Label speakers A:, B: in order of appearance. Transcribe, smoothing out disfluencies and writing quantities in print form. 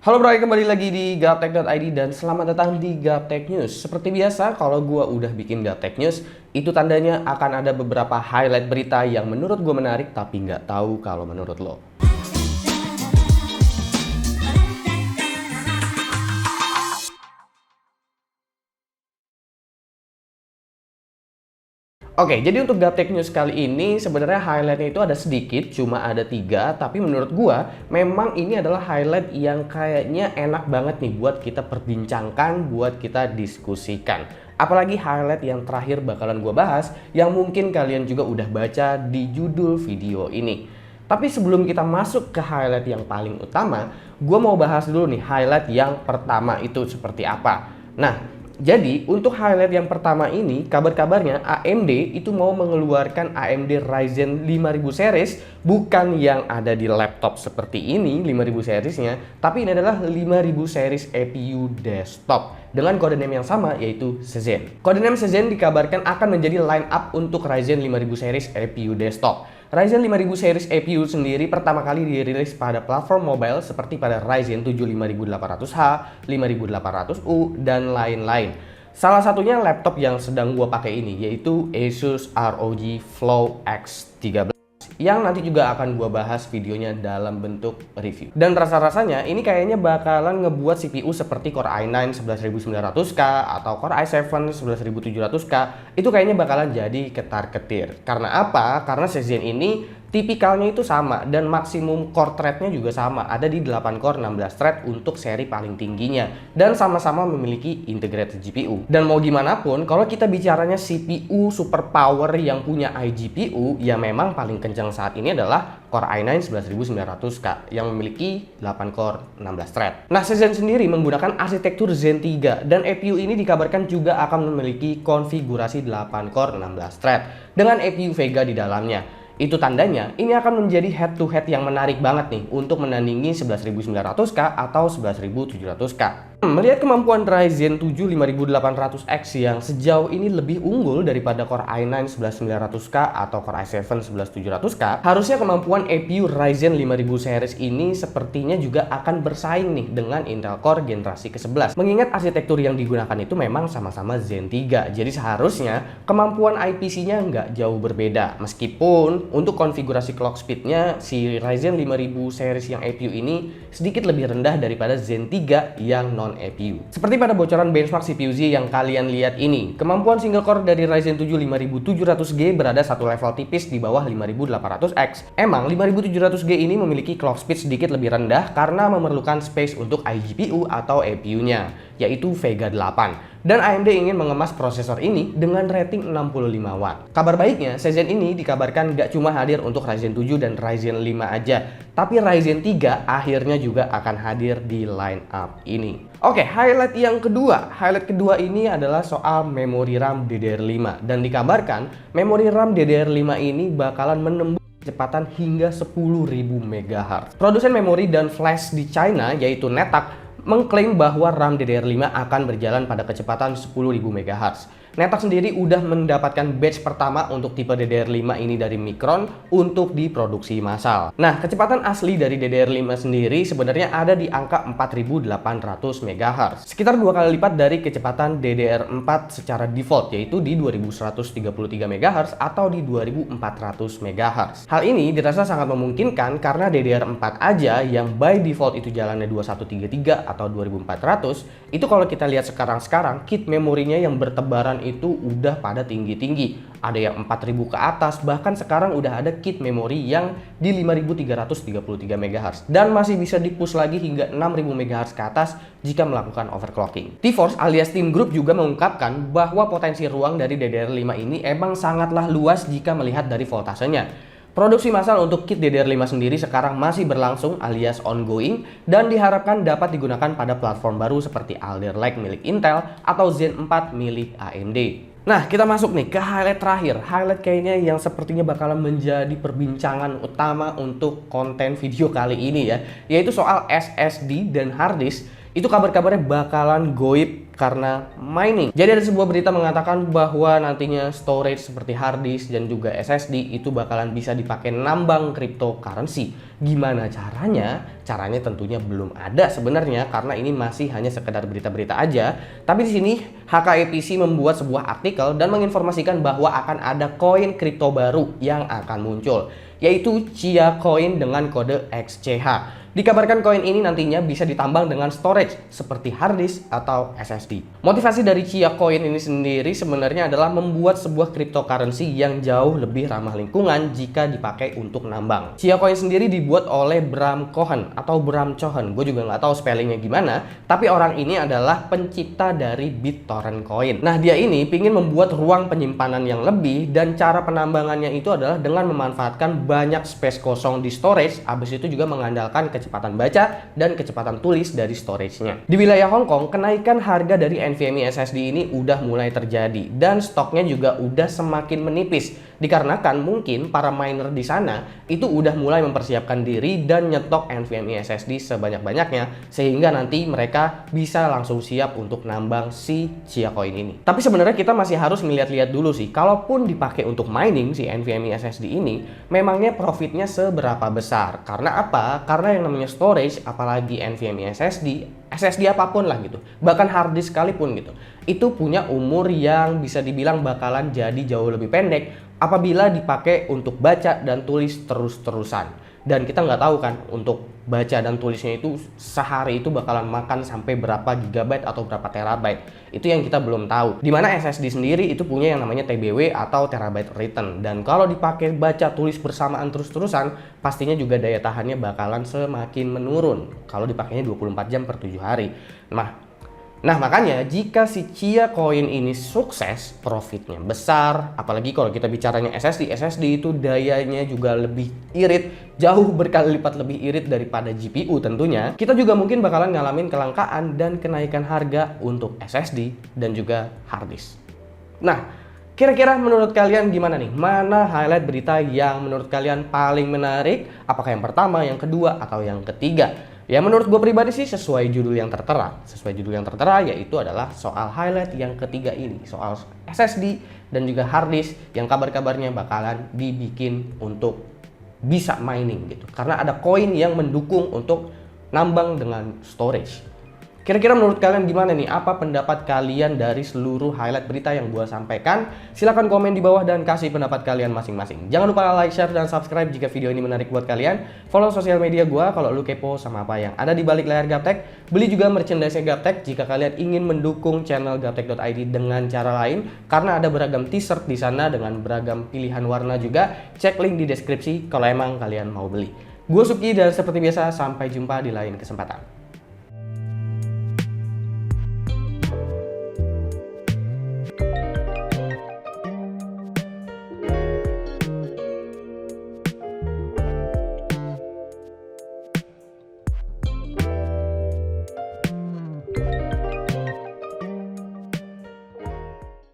A: Halo bro, kembali lagi di Gaptek.id dan selamat datang di Gaptek News. Seperti biasa, kalau gue udah bikin Gaptek News, itu tandanya akan ada beberapa highlight berita yang menurut gue menarik tapi nggak tahu kalau menurut lo. Oke, jadi untuk Gaptek News kali ini sebenarnya highlightnya itu ada sedikit, cuma ada 3. Tapi menurut gua, memang ini adalah highlight yang kayaknya enak banget nih buat kita perbincangkan, buat kita diskusikan. Apalagi highlight yang terakhir bakalan gua bahas, yang mungkin kalian juga udah baca di judul video ini. Tapi sebelum kita masuk ke highlight yang paling utama, gua mau bahas dulu nih highlight yang pertama itu seperti apa. Nah, jadi untuk highlight yang pertama ini, kabar-kabarnya AMD itu mau mengeluarkan AMD Ryzen 5000 series, bukan yang ada di laptop seperti ini 5000 seriesnya, tapi ini adalah 5000 series APU desktop dengan kode name yang sama, yaitu Shenzhen. Kode name Shenzhen dikabarkan akan menjadi line up untuk Ryzen 5000 series APU desktop. Ryzen 5000 series APU sendiri pertama kali dirilis pada platform mobile seperti pada Ryzen 7 5800H, 5800U, dan lain-lain. Salah satunya laptop yang sedang gua pakai ini yaitu Asus ROG Flow X13 yang nanti juga akan gua bahas videonya dalam bentuk review. Dan rasa-rasanya ini kayaknya bakalan ngebuat CPU seperti Core i9 11900K atau Core i7 11700K itu kayaknya bakalan jadi ketar-ketir. Karena apa? Karena Shenzhen ini tipikalnya itu sama dan maksimum core thread-nya juga sama, ada di 8 core 16 thread untuk seri paling tingginya dan sama-sama memiliki integrated GPU. Dan mau gimana pun, kalau kita bicaranya CPU super power yang punya iGPU, ya memang paling kencang saat ini adalah Core i9 11900K yang memiliki 8 core 16 thread. Nah, Shenzhen sendiri menggunakan arsitektur Zen 3 dan APU ini dikabarkan juga akan memiliki konfigurasi 8 core 16 thread dengan APU Vega di dalamnya. Itu tandanya ini akan menjadi head to head yang menarik banget nih untuk menandingi 11900K atau 11700K. Melihat kemampuan Ryzen 7 5800X yang sejauh ini lebih unggul daripada Core i9 11900K atau Core i7 11700K, harusnya kemampuan APU Ryzen 5000 series ini sepertinya juga akan bersaing nih dengan Intel Core generasi ke-11. Mengingat arsitektur yang digunakan itu memang sama-sama Zen 3, jadi seharusnya kemampuan IPC-nya nggak jauh berbeda. Meskipun untuk konfigurasi clock speed-nya si Ryzen 5000 series yang APU ini sedikit lebih rendah daripada Zen 3 yang non APU. Seperti pada bocoran benchmark CPU-Z yang kalian lihat ini, kemampuan single core dari Ryzen 7 5700G berada satu level tipis di bawah 5800X. Emang 5700G ini memiliki clock speed sedikit lebih rendah karena memerlukan space untuk iGPU atau APU-nya, yaitu Vega 8. Dan AMD ingin mengemas prosesor ini dengan rating 65 watt. Kabar baiknya, Shenzhen ini dikabarkan gak cuma hadir untuk Ryzen 7 dan Ryzen 5 aja, tapi Ryzen 3 akhirnya juga akan hadir di line up ini. Oke, highlight yang kedua. Highlight kedua ini adalah soal memori RAM DDR5. Dan dikabarkan memori RAM DDR5 ini bakalan menembus kecepatan hingga 10.000 MHz. Produsen memori dan flash di China yaitu Netak mengklaim bahwa RAM DDR5 akan berjalan pada kecepatan 10.000 MHz. Netak sendiri udah mendapatkan batch pertama untuk tipe DDR5 ini dari Micron untuk diproduksi massal. Nah, kecepatan asli dari DDR5 sendiri sebenarnya ada di angka 4.800 MHz. Sekitar 2 kali lipat dari kecepatan DDR4 secara default, yaitu di 2133 MHz atau di 2400 MHz. Hal ini dirasa sangat memungkinkan karena DDR4 aja yang by default itu jalannya 2133 atau 2400, itu kalau kita lihat sekarang kit memorinya yang bertebaran itu udah pada tinggi-tinggi. Ada yang 4000 ke atas, bahkan sekarang udah ada kit memori yang di 5333 MHz dan masih bisa di-push lagi hingga 6000 MHz ke atas jika melakukan overclocking. T-Force alias Team Group juga mengungkapkan bahwa potensi ruang dari DDR5 ini emang sangatlah luas jika melihat dari voltasenya. Produksi massal untuk kit DDR5 sendiri sekarang masih berlangsung alias ongoing dan diharapkan dapat digunakan pada platform baru seperti Alder Lake milik Intel atau Zen 4 milik AMD. Nah, kita masuk nih ke highlight terakhir. Highlight kayaknya yang sepertinya bakalan menjadi perbincangan utama untuk konten video kali ini ya, yaitu soal SSD dan hard disk itu kabar-kabarnya bakalan goib karena mining. Jadi ada sebuah berita mengatakan bahwa nantinya storage seperti hard disk dan juga SSD itu bakalan bisa dipakai nambang cryptocurrency. Gimana caranya? Caranya tentunya belum ada sebenarnya karena ini masih hanya sekedar berita-berita aja. Tapi di sini HKEPC membuat sebuah artikel dan menginformasikan bahwa akan ada koin kripto baru yang akan muncul, yaitu Chia Coin dengan kode XCH. Dikabarkan koin ini nantinya bisa ditambang dengan storage seperti hard disk atau SSD. Motivasi dari Chia Coin ini sendiri sebenarnya adalah membuat sebuah cryptocurrency yang jauh lebih ramah lingkungan jika dipakai untuk nambang. Chia Coin sendiri dibuat oleh Bram Cohen atau Bram Cohen. Gue juga nggak tahu spellingnya gimana, tapi orang ini adalah pencipta dari BitTorrent Coin. Nah, dia ini ingin membuat ruang penyimpanan yang lebih, dan cara penambangannya itu adalah dengan memanfaatkan banyak space kosong di storage, habis itu juga mengandalkan kecepatan baca dan kecepatan tulis dari storage-nya. Di wilayah Hong Kong, kenaikan harga dari NVMe SSD ini udah mulai terjadi dan stoknya juga udah semakin menipis. Dikarenakan mungkin para miner di sana itu udah mulai mempersiapkan diri dan nyetok NVMe SSD sebanyak-banyaknya sehingga nanti mereka bisa langsung siap untuk nambang si Chia Coin ini. Tapi sebenarnya kita masih harus melihat-lihat dulu sih, kalaupun dipakai untuk mining si NVMe SSD ini, memangnya profitnya seberapa besar? Karena apa? Karena yang namanya storage, apalagi NVMe SSD apapun lah gitu, bahkan hard disk sekalipun gitu, itu punya umur yang bisa dibilang bakalan jadi jauh lebih pendek apabila dipakai untuk baca dan tulis terus-terusan. Dan kita nggak tahu kan untuk baca dan tulisnya itu sehari itu bakalan makan sampai berapa gigabyte atau berapa terabyte. Itu yang kita belum tahu. Dimana SSD sendiri itu punya yang namanya TBW atau terabyte written. Dan kalau dipakai baca tulis bersamaan terus-terusan, pastinya juga daya tahannya bakalan semakin menurun kalau dipakainya 24 jam per 7 hari. Nah, makanya jika si Chia Coin ini sukses, profitnya besar, apalagi kalau kita bicaranya SSD itu dayanya juga lebih irit, jauh berkali lipat lebih irit daripada GPU tentunya. Kita juga mungkin bakalan ngalamin kelangkaan dan kenaikan harga untuk SSD dan juga hard disk. Nah, kira-kira menurut kalian gimana nih? Mana highlight berita yang menurut kalian paling menarik? Apakah yang pertama, yang kedua, atau yang ketiga? Ya menurut gue pribadi sih sesuai judul yang tertera. Sesuai judul yang tertera yaitu adalah soal highlight yang ketiga ini. Soal SSD dan juga hard disk yang kabar-kabarnya bakalan dibikin untuk bisa mining gitu. Karena ada koin yang mendukung untuk nambang dengan storage. Kira-kira menurut kalian gimana nih? Apa pendapat kalian dari seluruh highlight berita yang gue sampaikan? Silahkan komen di bawah dan kasih pendapat kalian masing-masing. Jangan lupa like, share, dan subscribe jika video ini menarik buat kalian. Follow sosial media gue kalau lu kepo sama apa yang ada di balik layar Gaptek. Beli juga merchandise Gaptek jika kalian ingin mendukung channel gaptek.id dengan cara lain. Karena ada beragam t-shirt di sana dengan beragam pilihan warna juga. Cek link di deskripsi kalau emang kalian mau beli. Gue Suki dan seperti biasa sampai jumpa di lain kesempatan.